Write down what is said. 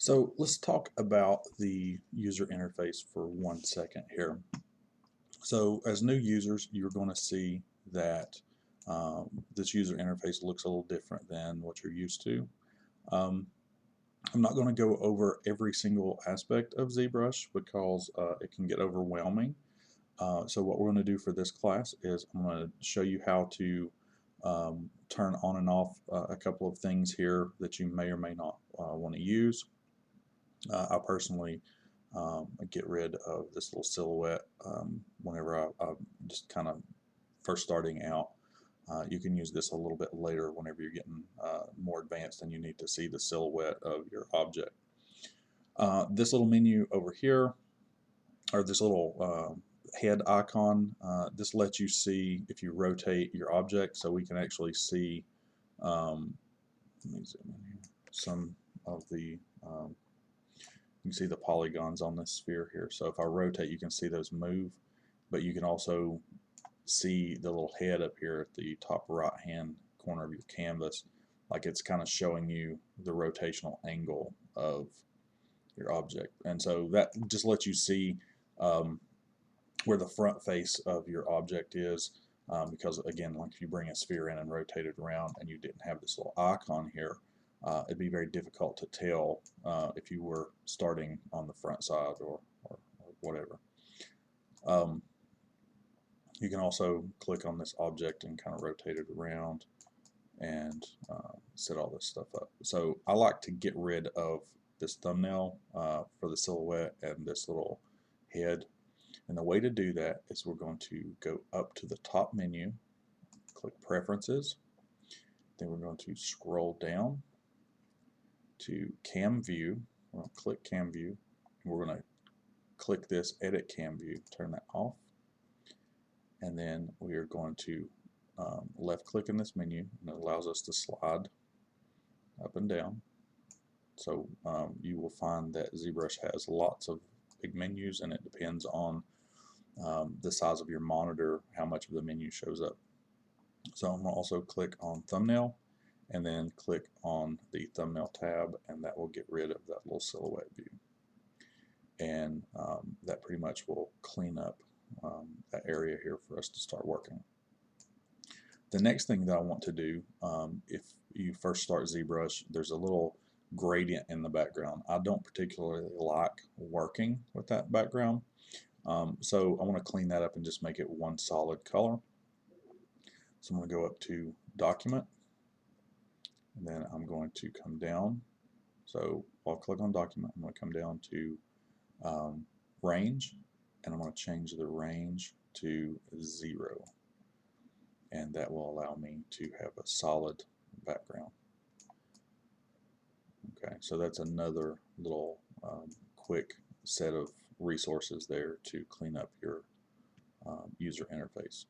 So let's talk about the user interface for 1 second here. So as new users, you're going to see that this user interface looks a little different than what you're used to. Um, I'm not going to go over every single aspect of ZBrush because it can get overwhelming. So what we're going to do for this class is I'm going to show you how to turn on and off a couple of things here that you may or may not want to use. I personally get rid of this little silhouette whenever I'm just kind of first starting out. You can use this a little bit later whenever you're getting more advanced and you need to see the silhouette of your object. This little menu over here, or this little head icon, this lets you see if you rotate your object, so we can actually see let me zoom in here, some of the you can see the polygons on this sphere here. So if I rotate, you can see those move, but you can also see the little head up here at the top right hand corner of your canvas, like it's kind of showing you the rotational angle of your object. And so that just lets you see where the front face of your object is, because again, like if you bring a sphere in and rotate it around and you didn't have this little icon here, it'd be very difficult to tell if you were starting on the front side or whatever. You can also click on this object and kind of rotate it around and set all this stuff up. So I like to get rid of this thumbnail for the silhouette and this little head. And the way to do that is we're going to go up to the top menu, click Preferences, then we're going to scroll down to Cam View. We're going to click Cam View, and we're going to click this Edit Cam View, turn that off, and then we are going to left click in this menu, and it allows us to slide up and down. So you will find that ZBrush has lots of big menus, and it depends on the size of your monitor, how much of the menu shows up. So I'm going to also click on Thumbnail and then click on the Thumbnail tab, and that will get rid of that little silhouette view. And that pretty much will clean up that area here for us to start working. The next thing that I want to do, if you first start ZBrush, there's a little gradient in the background. I don't particularly like working with that background. So I want to clean that up and just make it one solid color. So I'm going to go up to Document, and then I'm going to come down. So I'll click on Document. I'm going to come down to Range, and I'm going to change the range to 0. And that will allow me to have a solid background. Okay, so that's another little quick set of resources there to clean up your user interface.